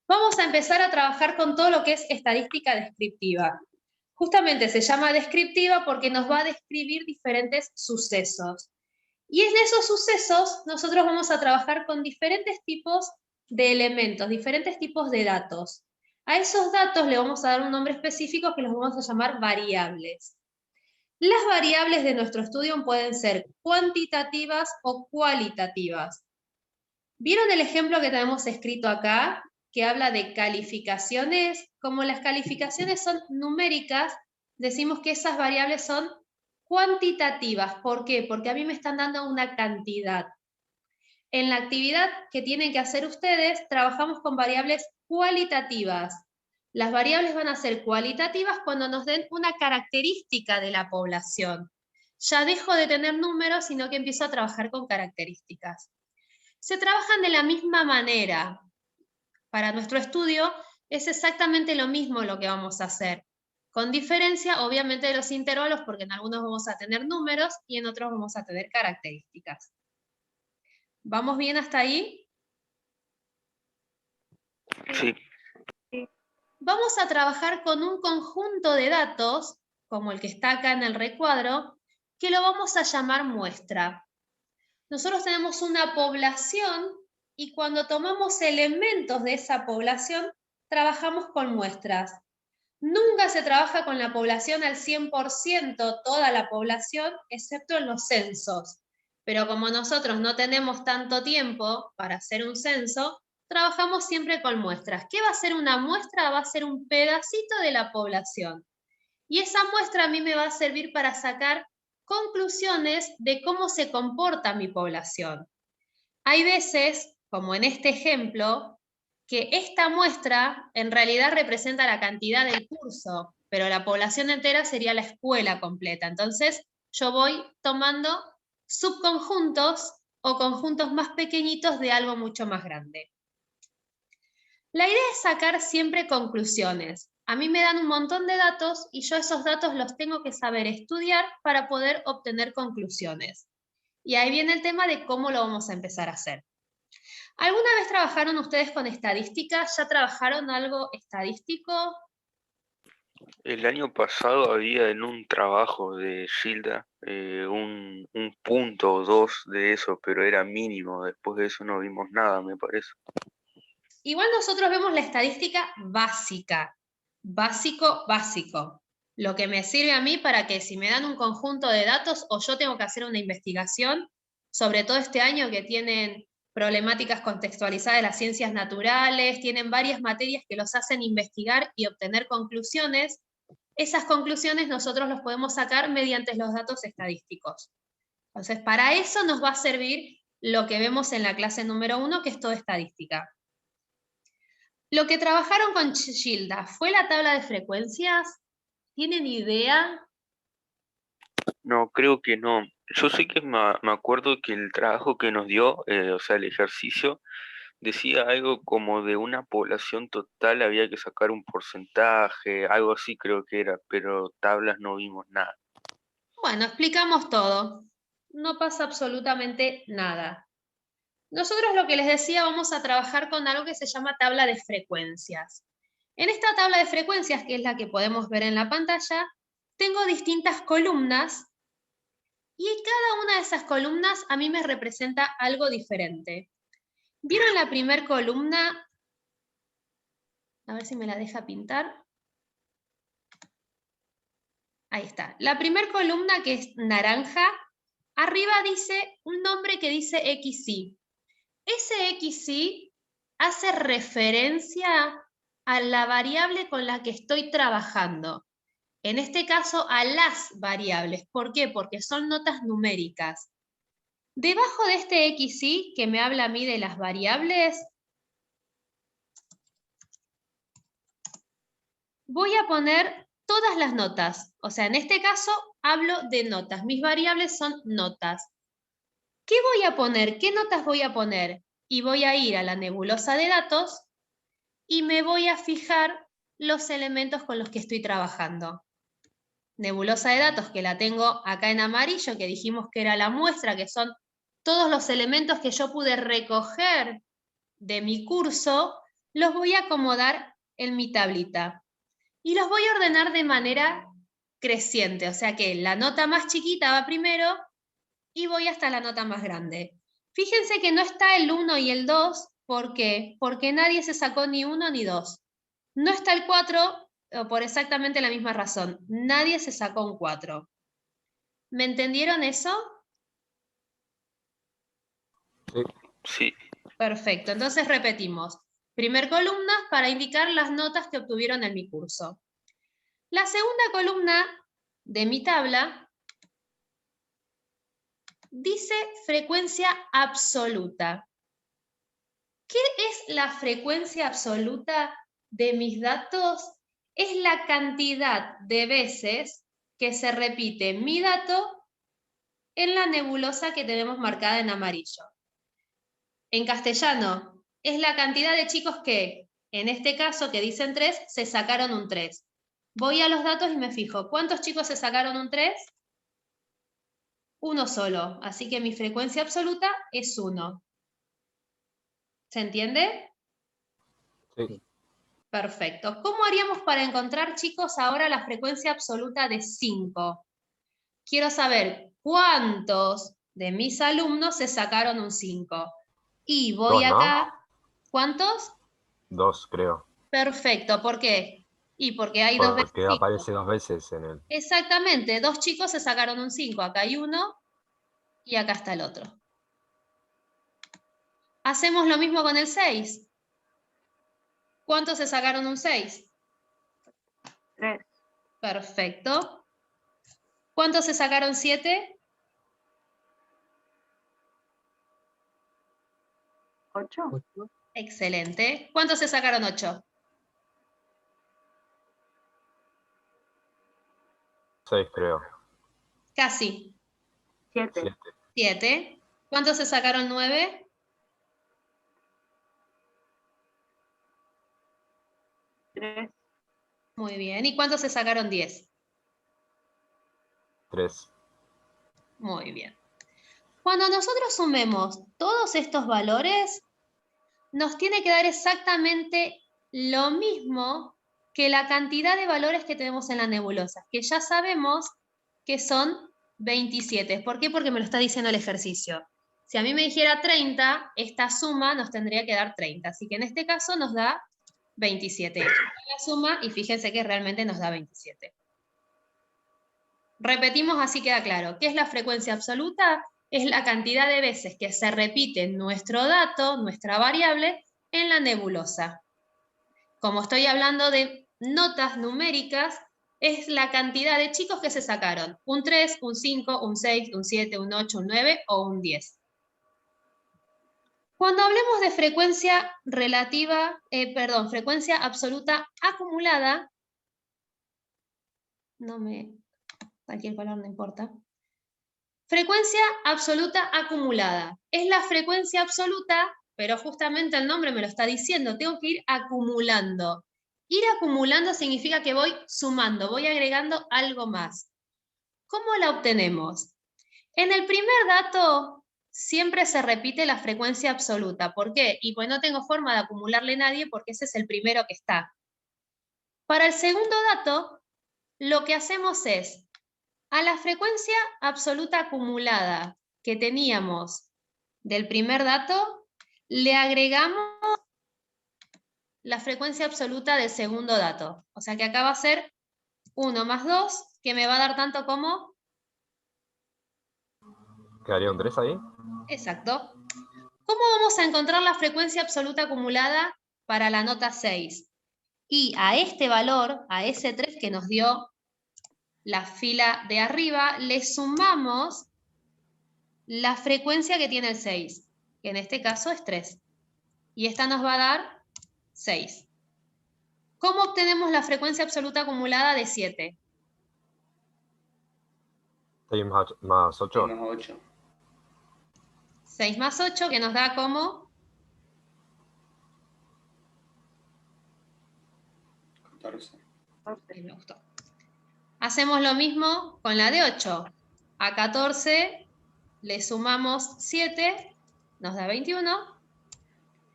Vamos a empezar a trabajar con todo lo que es estadística descriptiva. Justamente se llama descriptiva porque nos va a describir diferentes sucesos. Y en esos sucesos nosotros vamos a trabajar con diferentes tipos de elementos, diferentes tipos de datos. A esos datos le vamos a dar un nombre específico que los vamos a llamar variables. Las variables de nuestro estudio pueden ser cuantitativas o cualitativas. ¿Vieron el ejemplo que tenemos escrito acá, que habla de calificaciones? Como las calificaciones son numéricas, decimos que esas variables son cuantitativas. ¿Por qué? Porque a mí me están dando una cantidad. En la actividad que tienen que hacer ustedes, trabajamos con variables cualitativas. Las variables van a ser cualitativas cuando nos den una característica de la población. Ya dejo de tener números, sino que empiezo a trabajar con características. Se trabajan de la misma manera. Para nuestro estudio es exactamente lo mismo lo que vamos a hacer, con diferencia obviamente de los intervalos, porque en algunos vamos a tener números y en otros vamos a tener características. ¿Vamos bien hasta ahí? Sí. Vamos a trabajar con un conjunto de datos, como el que está acá en el recuadro, que lo vamos a llamar muestra. Nosotros tenemos una población y cuando tomamos elementos de esa población, trabajamos con muestras. Nunca se trabaja con la población al 100%, toda la población, excepto en los censos. Pero como nosotros no tenemos tanto tiempo para hacer un censo, trabajamos siempre con muestras. ¿Qué va a ser una muestra? Va a ser un pedacito de la población. Y esa muestra a mí me va a servir para sacar conclusiones de cómo se comporta mi población. Hay veces, como en este ejemplo, que esta muestra en realidad representa la cantidad del curso, pero la población entera sería la escuela completa. Entonces, yo voy tomando subconjuntos o conjuntos más pequeñitos de algo mucho más grande. La idea es sacar siempre conclusiones. A mí me dan un montón de datos y yo esos datos los tengo que saber estudiar para poder obtener conclusiones. Y ahí viene el tema de cómo lo vamos a empezar a hacer. ¿Alguna vez trabajaron ustedes con estadística? ¿Ya trabajaron algo estadístico? El año pasado había en un trabajo de Gilda un punto o dos de eso, pero era mínimo. Después de eso no vimos nada, me parece. Igual nosotros vemos la estadística básica, básico. Lo que me sirve a mí para que si me dan un conjunto de datos o yo tengo que hacer una investigación, sobre todo este año que tienen problemáticas contextualizadas de las ciencias naturales, tienen varias materias que los hacen investigar y obtener conclusiones, esas conclusiones nosotros los podemos sacar mediante los datos estadísticos. Entonces, para eso nos va a servir lo que vemos en la clase número 1, que es toda estadística. Lo que trabajaron con Gilda, ¿fue la tabla de frecuencias? ¿Tienen idea? No, creo que no. Yo sé que me acuerdo que el trabajo que nos dio, o sea, el ejercicio, decía algo como de una población total había que sacar un porcentaje, algo así creo que era, pero tablas no vimos nada. Bueno, explicamos todo. No pasa absolutamente nada. Nosotros lo que les decía, vamos a trabajar con algo que se llama tabla de frecuencias. En esta tabla de frecuencias, que es la que podemos ver en la pantalla, tengo distintas columnas y cada una de esas columnas a mí me representa algo diferente. ¿Vieron la primera columna? A ver si me la deja pintar. Ahí está. La primera columna, que es naranja, arriba dice un nombre que dice XY. Ese XY hace referencia a la variable con la que estoy trabajando. En este caso, a las variables. ¿Por qué? Porque son notas numéricas. Debajo de este XY, que me habla a mí de las variables, voy a poner todas las notas. O sea, en este caso hablo de notas. Mis variables son notas. ¿Qué voy a poner? ¿Qué notas voy a poner? Y voy a ir a la nebulosa de datos y me voy a fijar los elementos con los que estoy trabajando. Nebulosa de datos, que la tengo acá en amarillo, que dijimos que era la muestra, que son todos los elementos que yo pude recoger de mi curso, los voy a acomodar en mi tablita. Y los voy a ordenar de manera creciente, o sea que la nota más chiquita va primero y voy hasta la nota más grande. Fíjense que no está el 1 y el 2, ¿por qué? Porque nadie se sacó ni 1 ni 2. No está el 4 por exactamente la misma razón. Nadie se sacó un 4. ¿Me entendieron eso? Sí. Sí. Perfecto, entonces repetimos. Primer columna para indicar las notas que obtuvieron en mi curso. La segunda columna de mi tabla dice frecuencia absoluta. ¿Qué es la frecuencia absoluta de mis datos? Es la cantidad de veces que se repite mi dato en la nebulosa que tenemos marcada en amarillo. En castellano, es la cantidad de chicos que, en este caso que dicen 3, se sacaron un 3. Voy a los datos y me fijo, ¿cuántos chicos se sacaron un 3? Uno solo, así que mi frecuencia absoluta es 1. ¿Se entiende? Sí. Perfecto. ¿Cómo haríamos para encontrar, chicos, ahora la frecuencia absoluta de 5? Quiero saber cuántos de mis alumnos se sacaron un 5. Y voy 2, ¿no? acá. ¿Cuántos? 2, creo. Perfecto. ¿Por qué? Y porque hay dos veces Porque 5. aparece 2 veces en el... Exactamente. 2 chicos se sacaron un 5. Acá hay uno y acá está el otro. Hacemos lo mismo con el 6. ¿Cuántos se sacaron un 6? 3. Perfecto. ¿Cuántos se sacaron 7? 8. Excelente. ¿Cuántos se sacaron 8? 6, creo. Casi. 7. 7. 7. ¿Cuántos se sacaron 9? 3. Muy bien. ¿Y cuántos se sacaron 10? 3. Muy bien. Cuando nosotros sumemos todos estos valores, nos tiene que dar exactamente lo mismo que la cantidad de valores que tenemos en la nebulosa, que ya sabemos que son 27. ¿Por qué? Porque me lo está diciendo el ejercicio. Si a mí me dijera 30, esta suma nos tendría que dar 30. Así que en este caso nos da 27. La suma y fíjense que realmente nos da 27. Repetimos, así queda claro. ¿Qué es la frecuencia absoluta? Es la cantidad de veces que se repite nuestro dato, nuestra variable, en la nebulosa. Como estoy hablando de notas numéricas, es la cantidad de chicos que se sacaron. Un 3, un 5, un 6, un 7, un 8, un 9 o un 10. Cuando hablemos de frecuencia frecuencia absoluta acumulada, aquí el color no importa. Frecuencia absoluta acumulada. Es la frecuencia absoluta, pero justamente el nombre me lo está diciendo. Tengo que ir acumulando. Ir acumulando significa que voy sumando, voy agregando algo más. ¿Cómo la obtenemos? En el primer dato siempre se repite la frecuencia absoluta. ¿Por qué? Y pues no tengo forma de acumularle a nadie porque ese es el primero que está. Para el segundo dato, lo que hacemos es a la frecuencia absoluta acumulada que teníamos del primer dato, le agregamos la frecuencia absoluta del segundo dato. O sea que acá va a ser 1 más 2, que me va a dar tanto como... ¿Quedaría un 3 ahí? Exacto. ¿Cómo vamos a encontrar la frecuencia absoluta acumulada para la nota 6? Y a este valor, a ese 3 que nos dio la fila de arriba, le sumamos la frecuencia que tiene el 6, que en este caso es 3. Y esta nos va a dar 6. ¿Cómo obtenemos la frecuencia absoluta acumulada de 7? 6 más 8. 6 más 8. 6 más 8, que nos da como 14. me gustó. Hacemos lo mismo con la de 8. A 14 le sumamos 7, nos da 21.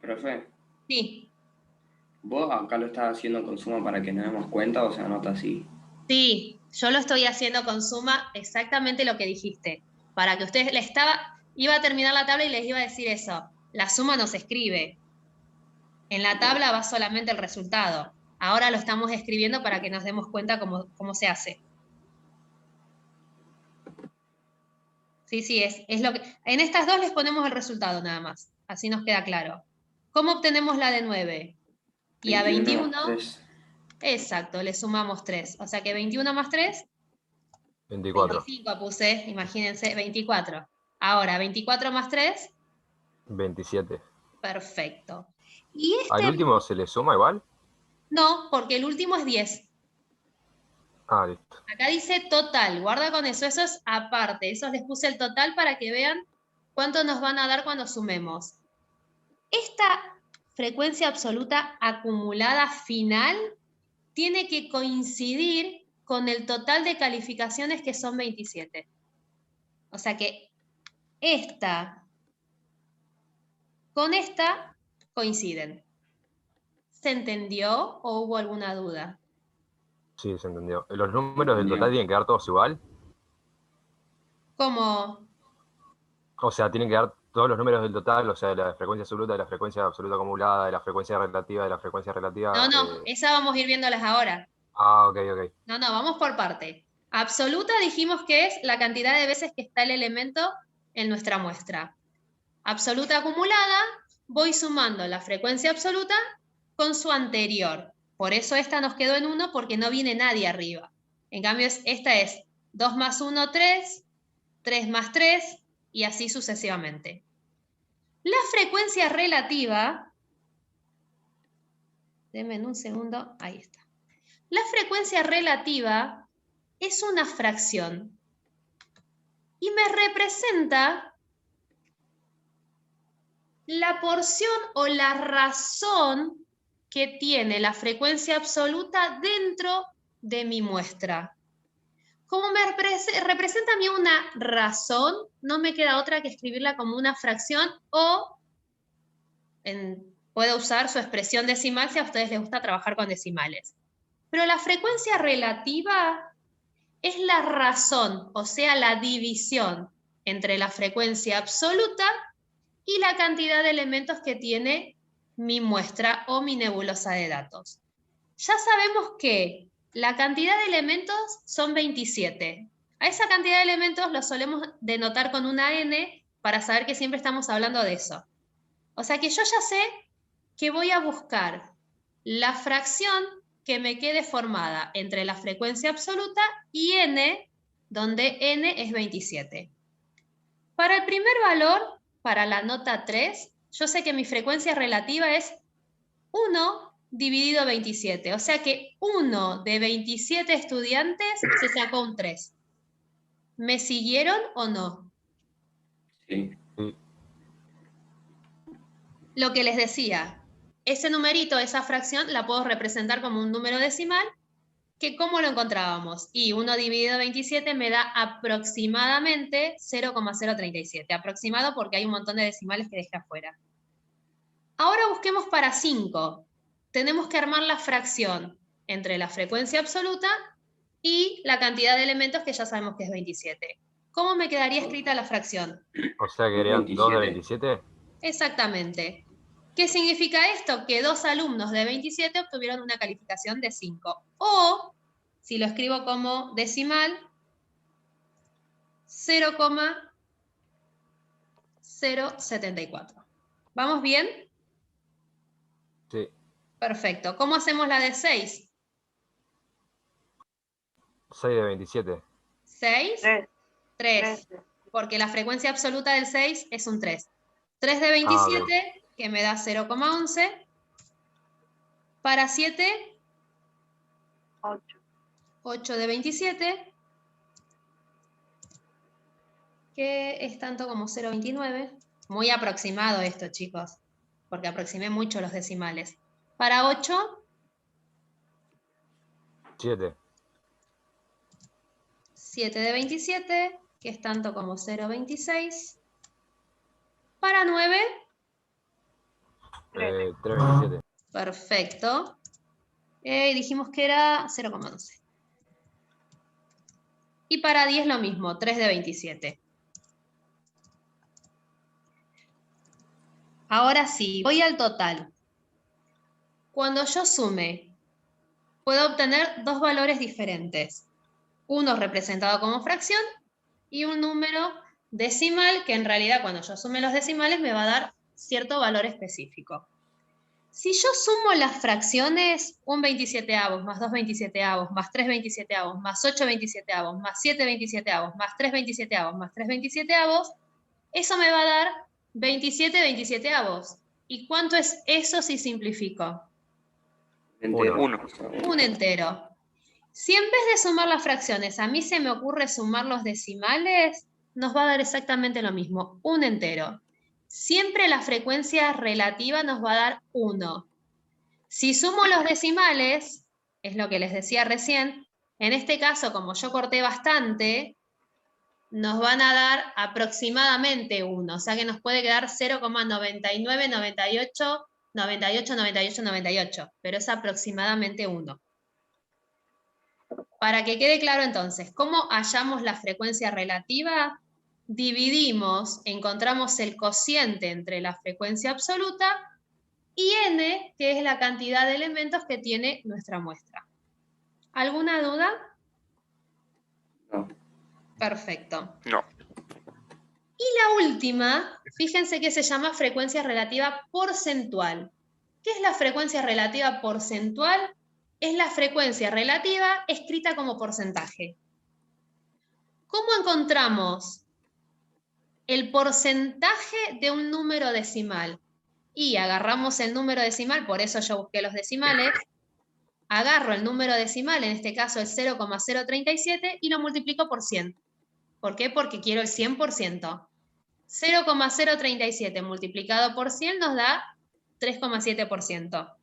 Profe, Sí, ¿Vos acá lo estás haciendo con suma para que nos demos cuenta o se anota así? Sí, yo lo estoy haciendo con suma exactamente lo que dijiste. Para que ustedes iba a terminar la tabla y les iba a decir eso. La suma no se escribe. En la tabla va solamente el resultado. Ahora lo estamos escribiendo para que nos demos cuenta cómo se hace. Sí, es lo que. En estas dos les ponemos el resultado nada más. Así nos queda claro. ¿Cómo obtenemos la de 9? Y a 21, más 3. exacto, le sumamos 3. O sea que 21 más 3, 24. 25 puse, imagínense, 24. Ahora, 24 más 3, 27. perfecto. Y ¿Al último se le suma igual? no, porque el último es 10. Ah, listo. Acá dice total, guarda con eso, eso es aparte. Eso les puse el total para que vean cuánto nos van a dar cuando sumemos. Esta frecuencia absoluta acumulada final tiene que coincidir con el total de calificaciones, que son 27. O sea que esta con esta coinciden. ¿Se entendió o hubo alguna duda? Sí, se entendió. ¿Los números del total tienen que dar todos igual? ¿Cómo? O sea, tienen que dar todos los números del total, o sea, de la frecuencia absoluta, de la frecuencia absoluta acumulada, de la frecuencia relativa, de la frecuencia relativa. No, esa vamos a ir viéndolas ahora. Ah, ok. No, vamos por parte. Absoluta dijimos que es la cantidad de veces que está el elemento en nuestra muestra. Absoluta acumulada, voy sumando la frecuencia absoluta con su anterior. Por eso esta nos quedó en 1, porque no viene nadie arriba. En cambio, esta es 2 más 1, 3, 3 más 3, y así sucesivamente. La frecuencia relativa, denme un segundo, ahí está. La frecuencia relativa es una fracción y me representa la porción o la razón que tiene la frecuencia absoluta dentro de mi muestra. Como me representa a mí una razón, no me queda otra que escribirla como una fracción o puedo usar su expresión decimal si a ustedes les gusta trabajar con decimales. Pero la frecuencia relativa es la razón, o sea, la división entre la frecuencia absoluta y la cantidad de elementos que tiene mi muestra o mi nebulosa de datos. Ya sabemos que la cantidad de elementos son 27. A esa cantidad de elementos lo solemos denotar con una n para saber que siempre estamos hablando de eso. O sea que yo ya sé que voy a buscar la fracción que me quede formada entre la frecuencia absoluta y n, donde n es 27. Para el primer valor, para la nota 3, yo sé que mi frecuencia relativa es 1 dividido 27. O sea que 1 de 27 estudiantes se sacó un 3. ¿Me siguieron o no? Sí. Lo que les decía, ese numerito, esa fracción, la puedo representar como un número decimal, que ¿cómo lo encontrábamos? Y 1 dividido 27 me da aproximadamente 0,037. Aproximado porque hay un montón de decimales que dejé afuera. Ahora busquemos para 5. Tenemos que armar la fracción entre la frecuencia absoluta y la cantidad de elementos, que ya sabemos que es 27. ¿Cómo me quedaría escrita la fracción? O sea, que serían 2 de 27. Exactamente. ¿Qué significa esto? Que 2 alumnos de 27 obtuvieron una calificación de 5. O, si lo escribo como decimal, 0,074. ¿Vamos bien? Sí. Perfecto. ¿Cómo hacemos la de 6? 6 de 27. 6, 3. Porque la frecuencia absoluta del 6 es un 3. 3 de 27, que me da 0,11. Para 7, 8. 8 de 27, que es tanto como 0,29. Muy aproximado esto, chicos, porque aproximé mucho los decimales. Para 8, 7. 7 de 27, que es tanto como 0,26. Para 9, 3 de 27. Perfecto. Dijimos que era 0,11. Y para 10 lo mismo, 3 de 27. Ahora sí, voy al total. Cuando yo sume, puedo obtener dos valores diferentes. Uno representado como fracción y un número decimal que en realidad cuando yo sume los decimales me va a dar cierto valor específico. Si yo sumo las fracciones, un 27avos más 2 27avos más 3 27avos más 8 27avos más 7 27avos más 3 27avos más 3 27avos, eso me va a dar 27 27avos. ¿Y cuánto es eso si simplifico? Entero. Uno. Un entero. Si en vez de sumar las fracciones a mí se me ocurre sumar los decimales, nos va a dar exactamente lo mismo, un entero. Siempre la frecuencia relativa nos va a dar 1. Si sumo los decimales, es lo que les decía recién, en este caso, como yo corté bastante, nos van a dar aproximadamente 1, o sea que nos puede quedar 0,9998, 98, 98, 98, pero es aproximadamente 1. Para que quede claro entonces, ¿cómo hallamos la frecuencia relativa? Dividimos, encontramos el cociente entre la frecuencia absoluta y n, que es la cantidad de elementos que tiene nuestra muestra. ¿Alguna duda? No. Perfecto. No. Y la última, fíjense que se llama frecuencia relativa porcentual. ¿Qué es la frecuencia relativa porcentual? Es la frecuencia relativa escrita como porcentaje. ¿Cómo encontramos el porcentaje de un número decimal? Y agarramos el número decimal, por eso yo busqué los decimales, agarro el número decimal, en este caso el 0,037, y lo multiplico por 100. ¿Por qué? Porque quiero el 100%. 0,037 multiplicado por 100 nos da 3,7%.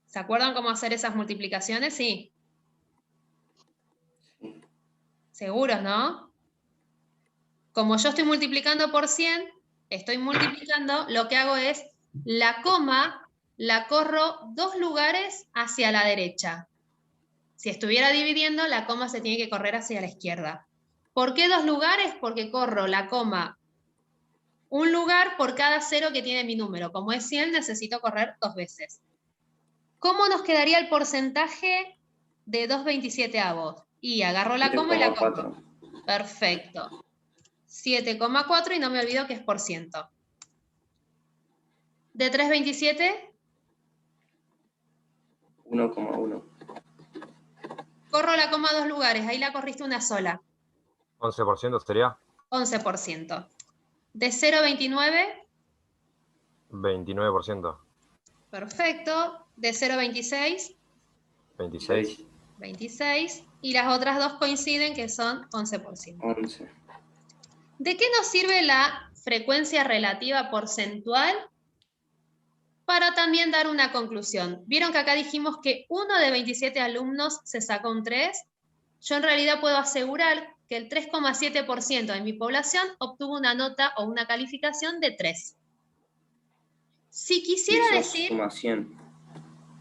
¿Se acuerdan cómo hacer esas multiplicaciones? Sí. ¿Seguros, no? Como yo estoy multiplicando por 100, estoy multiplicando, lo que hago es la coma la corro 2 lugares hacia la derecha. Si estuviera dividiendo, la coma se tiene que correr hacia la izquierda. ¿Por qué 2 lugares? Porque corro la coma un lugar por cada 0 que tiene mi número. Como es 100, necesito correr 2 veces. ¿Cómo nos quedaría el porcentaje de 2 27avos? Y agarro la coma y la corro. Perfecto. 7,4 y no me olvido que es por ciento. ¿De 3,27? 1,1. Corro la coma 2 lugares, ahí la corriste una sola. 11% sería 11%. ¿De 0,29? 29%. Perfecto. ¿De 0,26? 26. 26. Y las otras dos coinciden que son 11%. 11. ¿De qué nos sirve la frecuencia relativa porcentual? Para también dar una conclusión. ¿Vieron que acá dijimos que uno de 27 alumnos se sacó un 3? Yo en realidad puedo asegurar que el 3,7% de mi población obtuvo una nota o una calificación de 3. Si quisiera decir... Suma 100.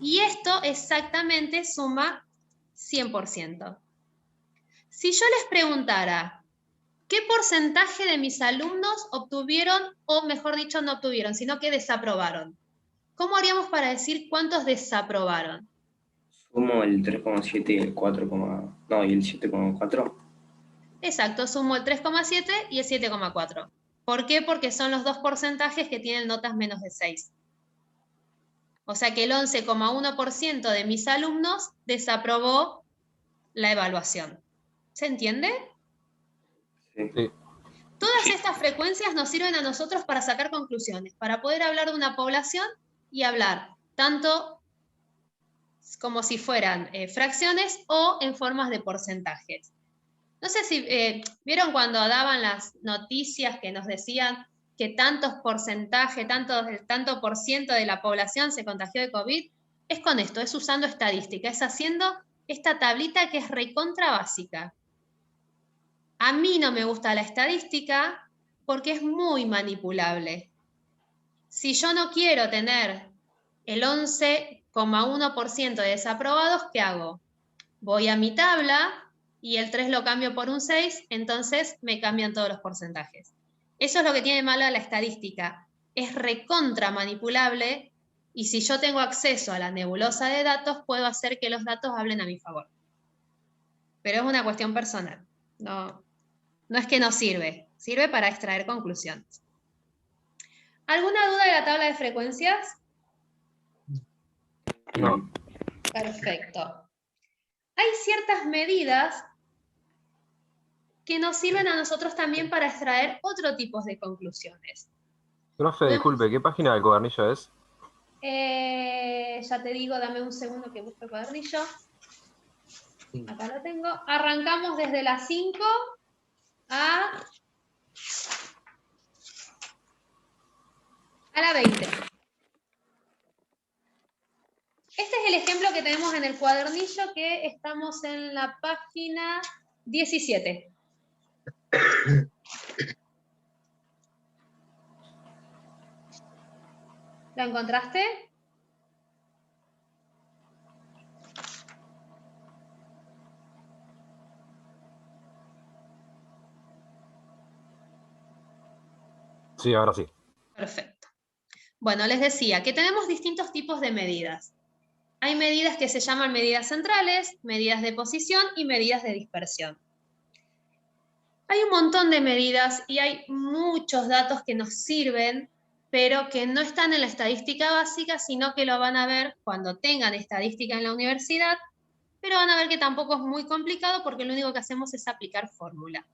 Y esto exactamente suma 100%. Si yo les preguntara, ¿qué porcentaje de mis alumnos obtuvieron, o mejor dicho, no obtuvieron, sino que desaprobaron? ¿Cómo haríamos para decir cuántos desaprobaron? Sumo el 3,7 y el 4, no, y el 7,4. Exacto, sumo el 3,7 y el 7,4. ¿Por qué? Porque son los dos porcentajes que tienen notas menos de 6. O sea que el 11,1% de mis alumnos desaprobó la evaluación. ¿Se entiende? Sí. Todas estas frecuencias nos sirven a nosotros para sacar conclusiones, para poder hablar de una población y hablar tanto como si fueran fracciones o en formas de porcentajes. No sé si vieron cuando daban las noticias que nos decían que tantos porcentajes, tanto por ciento de la población se contagió de COVID. Es con esto, es usando estadística, es haciendo esta tablita que es recontra básica. A mí no me gusta la estadística porque es muy manipulable. Si yo no quiero tener el 11,1% de desaprobados, ¿qué hago? Voy a mi tabla y el 3 lo cambio por un 6, entonces me cambian todos los porcentajes. Eso es lo que tiene malo la estadística. Es recontra manipulable y si yo tengo acceso a la nebulosa de datos, puedo hacer que los datos hablen a mi favor. Pero es una cuestión personal. No es que no sirve. Sirve para extraer conclusiones. ¿Alguna duda de la tabla de frecuencias? No. Perfecto. Hay ciertas medidas que nos sirven a nosotros también para extraer otro tipo de conclusiones. Profe, disculpe, ¿qué página del cuadernillo es? Ya te digo, dame un segundo que busco el cuadernillo. Acá lo tengo. Arrancamos desde las 5 a la 20. Este es el ejemplo que tenemos en el cuadernillo, que estamos en la página 17. ¿Lo encontraste? Sí, ahora sí. Perfecto. Bueno, les decía que tenemos distintos tipos de medidas. Hay medidas que se llaman medidas centrales, medidas de posición y medidas de dispersión. Hay un montón de medidas y hay muchos datos que nos sirven, pero que no están en la estadística básica, sino que lo van a ver cuando tengan estadística en la universidad, pero van a ver que tampoco es muy complicado porque lo único que hacemos es aplicar fórmula.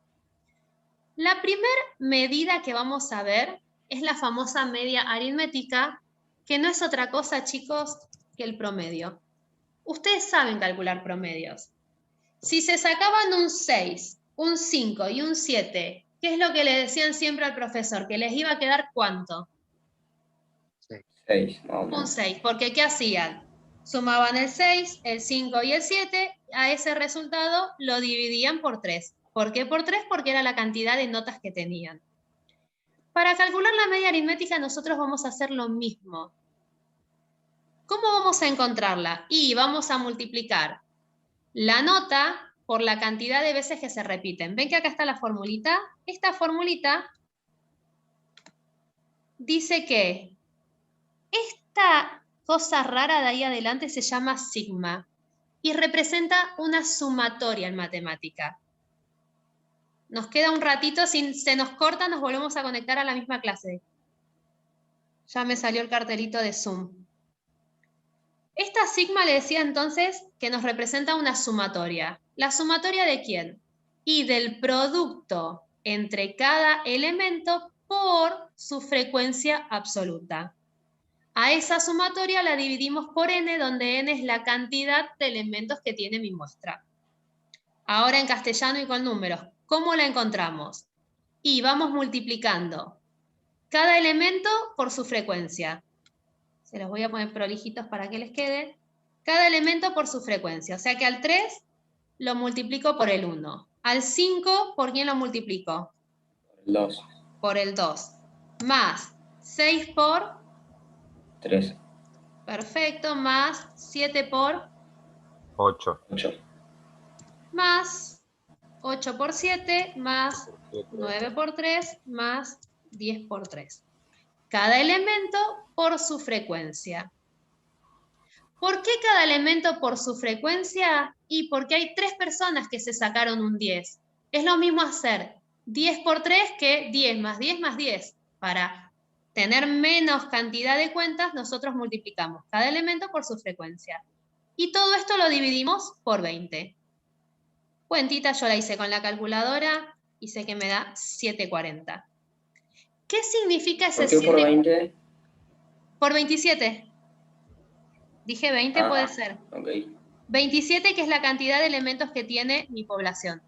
La primera medida que vamos a ver es la famosa media aritmética, que no es otra cosa, chicos, que el promedio. Ustedes saben calcular promedios. Si se sacaban un 6, un 5 y un 7, ¿qué es lo que le decían siempre al profesor? ¿Que les iba a quedar cuánto? 6. Un 6, porque ¿qué hacían? Sumaban el 6, el 5 y el 7, a ese resultado lo dividían por 3. ¿Por qué por 3? Porque era la cantidad de notas que tenían. Para calcular la media aritmética nosotros vamos a hacer lo mismo. ¿Cómo vamos a encontrarla? Y vamos a multiplicar la nota por la cantidad de veces que se repiten. ¿Ven que acá está la formulita? Esta formulita dice que esta cosa rara de ahí adelante se llama sigma y representa una sumatoria en matemática. Nos queda un ratito, si se nos corta nos volvemos a conectar a la misma clase. Ya me salió el cartelito de Zoom. Esta sigma le decía entonces que nos representa una sumatoria. ¿La sumatoria de quién? Y del producto entre cada elemento por su frecuencia absoluta. A esa sumatoria la dividimos por n, donde n es la cantidad de elementos que tiene mi muestra. Ahora en castellano y con números, ¿cómo la encontramos? Y vamos multiplicando cada elemento por su frecuencia. Se los voy a poner prolijitos para que les quede. Cada elemento por su frecuencia. O sea que al 3 lo multiplico por el 1. Al 5, ¿por quién lo multiplico? El 2. Por el 2. Más 6 por 3. Perfecto. Más 7 por 8. 8. Más 8 por 7. Más 9 por 3. Más 10 por 3. Cada elemento por su frecuencia. ¿Por qué cada elemento por su frecuencia? Y porque hay 3 personas que se sacaron un 10. Es lo mismo hacer 10 por 3 que 10 más 10 más 10. Para tener menos cantidad de cuentas, nosotros multiplicamos cada elemento por su frecuencia. Y todo esto lo dividimos por 20. Cuentita yo la hice con la calculadora y sé que me da 740. ¿Qué significa ese 7? ¿Por qué por 20? Por 27. Dije 20, puede ser. Ok. 27, que es la cantidad de elementos que tiene mi población.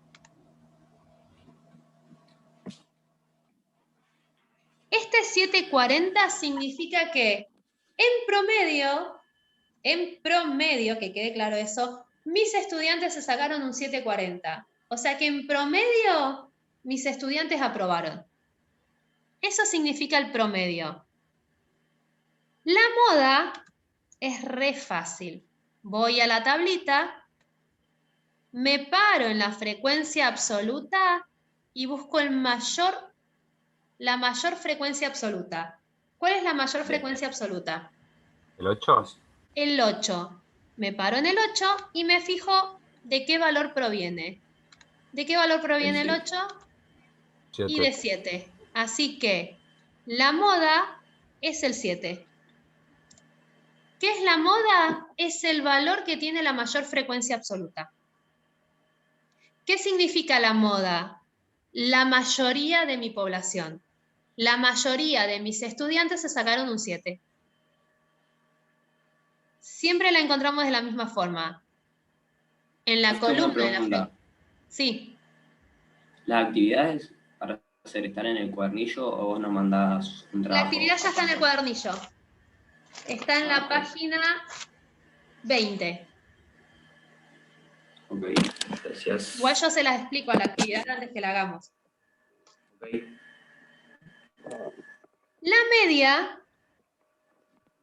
Este 740 significa que en promedio, que quede claro eso, mis estudiantes se sacaron un 740. O sea que en promedio mis estudiantes aprobaron. Eso significa el promedio. La moda Es re fácil. Voy a la tablita, me paro en la frecuencia absoluta y busco la mayor frecuencia absoluta. ¿Cuál es la mayor frecuencia absoluta? ¿El 8? El 8. Me paro en el 8 y me fijo de qué valor proviene. ¿De qué valor proviene el 8? Y de 7. Así que la moda es el 7. ¿Qué es la moda? Es el valor que tiene la mayor frecuencia absoluta. ¿Qué significa la moda? La mayoría de mi población. La mayoría de mis estudiantes se sacaron un 7. Siempre la encontramos de la misma forma. En la columna de la... Sí. ¿Las actividades para hacer están en el cuadernillo o vos nos mandás un trabajo? La actividad ya está en el cuadernillo. Está en la página 20. Ok, gracias. Igual yo se las explico a la actividad antes que la hagamos. Okay. La media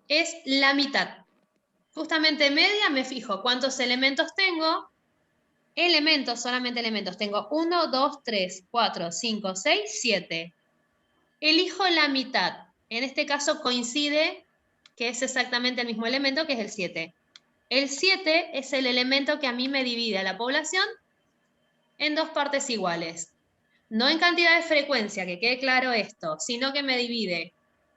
es la mitad. Justamente media me fijo cuántos elementos tengo. Elementos, solamente elementos. Tengo 1, 2, 3, 4, 5, 6, 7. Elijo la mitad. En este caso coincide que es exactamente el mismo elemento, que es el 7. El 7 es el elemento que a mí me divide a la población en dos partes iguales. No en cantidad de frecuencia, que quede claro esto, sino que me divide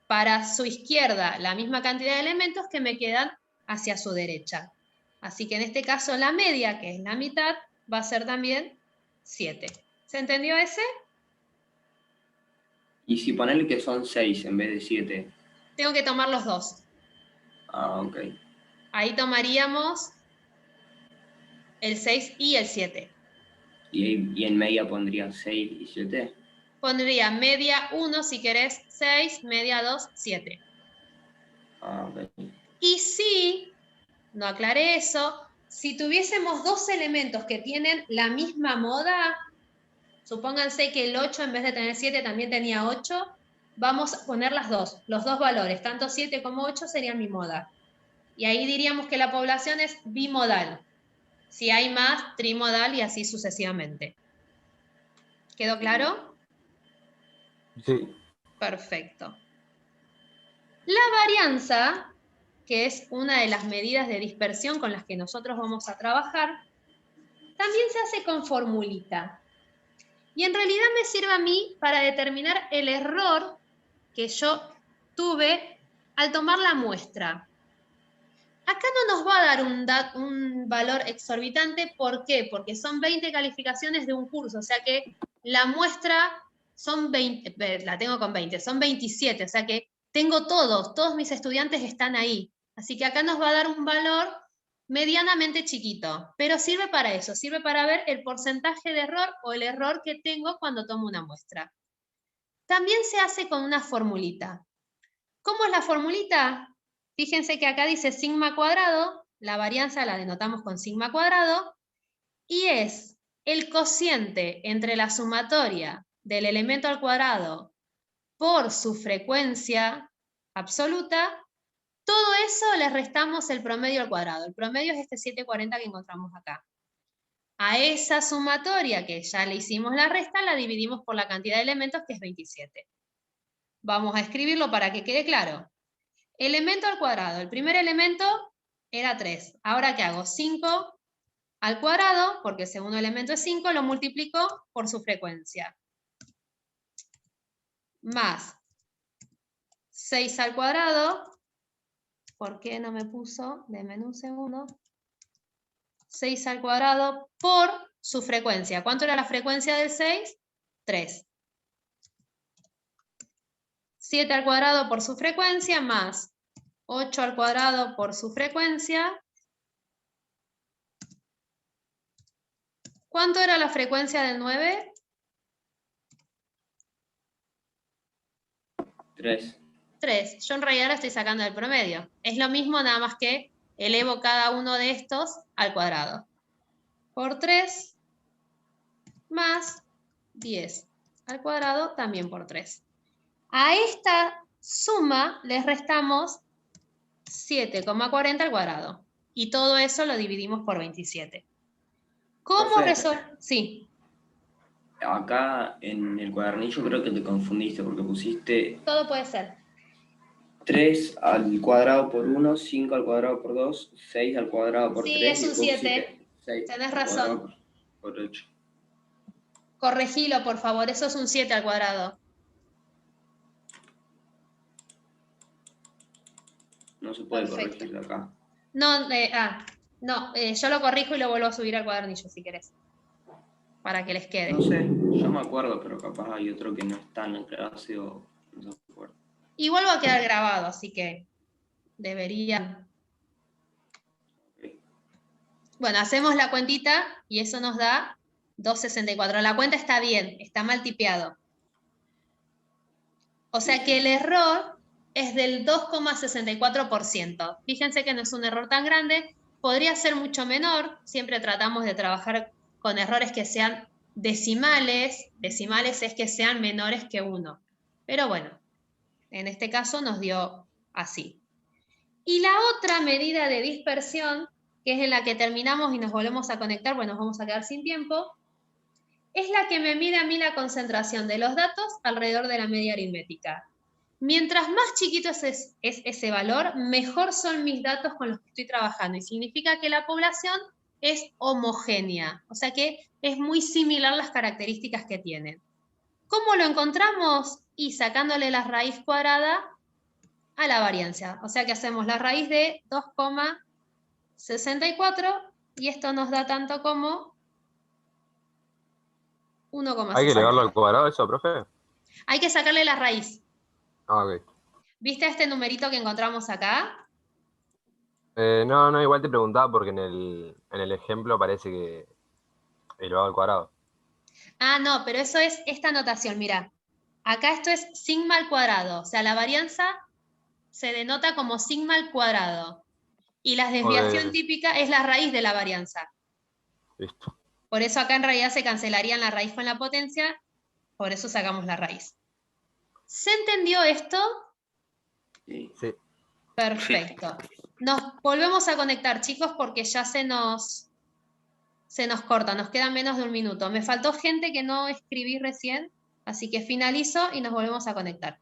para su izquierda la misma cantidad de elementos que me quedan hacia su derecha. Así que en este caso la media, que es la mitad, va a ser también 7. ¿Se entendió ese? Y si ponerle que son 6 en vez de 7. Tengo que tomar los dos. Ah, ok. Ahí tomaríamos el 6 y el 7. ¿Y en media pondría 6 y 7? Pondría media 1 si querés 6, media 2, 7. Ah, ok. Y si, no aclaré eso, si tuviésemos dos elementos que tienen la misma moda, supónganse que el 8 en vez de tener 7 también tenía 8, vamos a poner los dos valores, tanto 7 como 8 serían mi moda. Y ahí diríamos que la población es bimodal. Si hay más, trimodal y así sucesivamente. ¿Quedó claro? Sí. Perfecto. La varianza, que es una de las medidas de dispersión con las que nosotros vamos a trabajar, también se hace con formulita. Y en realidad me sirve a mí para determinar el error que yo tuve al tomar la muestra. Acá no nos va a dar un valor exorbitante. ¿Por qué? Porque son 20 calificaciones de un curso, o sea que la muestra son 20, la tengo con 20, son 27, o sea que tengo todos mis estudiantes están ahí. Así que acá nos va a dar un valor medianamente chiquito, pero sirve para eso, sirve para ver el porcentaje de error o el error que tengo cuando tomo una muestra. También se hace con una formulita. ¿Cómo es la formulita? Fíjense que acá dice sigma cuadrado, la varianza la denotamos con sigma cuadrado, y es el cociente entre la sumatoria del elemento al cuadrado por su frecuencia absoluta. Todo eso le restamos el promedio al cuadrado. El promedio es este 740 que encontramos acá. A esa sumatoria que ya le hicimos la resta, la dividimos por la cantidad de elementos, que es 27. Vamos a escribirlo para que quede claro. Elemento al cuadrado. El primer elemento era 3. Ahora, ¿qué hago? 5 al cuadrado, porque el segundo elemento es 5, lo multiplico por su frecuencia. Más 6 al cuadrado. ¿Por qué no me puso? Denme un segundo. 6 al cuadrado por su frecuencia. ¿Cuánto era la frecuencia del 6? 3. 7 al cuadrado por su frecuencia, más 8 al cuadrado por su frecuencia. ¿Cuánto era la frecuencia del 9? 3. 3. Yo en realidad la estoy sacando del promedio. Es lo mismo, nada más que elevo cada uno de estos al cuadrado. Por 3 más 10 al cuadrado también por 3. A esta suma les restamos 7,40 al cuadrado. Y todo eso lo dividimos por 27. ¿Cómo Profe. resolver? Sí, Acá en el cuadernillo creo que te confundiste porque pusiste todo puede ser. 3 al cuadrado por 1, 5 al cuadrado por 2, 6 al cuadrado por Sí, 3 es y un después 7. pusiste 6 Tenés al cuadrado razón. por 8. Corregilo, por favor, eso es un 7 al cuadrado. No se puede Perfecto. corregir de acá. No, yo lo corrijo y lo vuelvo a subir al cuadernillo si querés. Para que les quede. No sé, yo me acuerdo, pero capaz hay otro que no está en el clase o no se acuerda. Igual va a quedar grabado, así que debería. Ok. Bueno, hacemos la cuentita y eso nos da 2,64. La cuenta está bien, está mal tipeado. O sea que el error es del 2,64%. Fíjense que no es un error tan grande, podría ser mucho menor, siempre tratamos de trabajar con errores que sean decimales es que sean menores que 1. Pero bueno, en este caso nos dio así. Y la otra medida de dispersión, que es en la que terminamos y nos volvemos a conectar, bueno, nos vamos a quedar sin tiempo, es la que me mide a mí la concentración de los datos alrededor de la media aritmética. Mientras más chiquito es ese valor, mejor son mis datos con los que estoy trabajando. Y significa que la población es homogénea, o sea que es muy similar las características que tienen. ¿Cómo lo encontramos? Y sacándole la raíz cuadrada a la varianza. O sea que hacemos la raíz de 2,64 y esto nos da tanto como 1,64. ¿Hay que elevarlo al cuadrado eso, profe? Hay que sacarle la raíz. Ah, ok. ¿Viste este numerito que encontramos acá? No, igual te preguntaba porque en el ejemplo parece que elevado al cuadrado. Ah, no, pero eso es esta notación, mira. Acá esto es sigma al cuadrado, o sea, la varianza se denota como sigma al cuadrado. Y la desviación típica es la raíz de la varianza. Listo. Por eso acá en realidad se cancelarían la raíz con la potencia, por eso sacamos la raíz. ¿Se entendió esto? Sí. Sí. Perfecto. Nos volvemos a conectar, chicos, porque ya se nos corta, nos queda menos de 1 minuto. Me faltó gente que no escribí recién, así que finalizo y nos volvemos a conectar.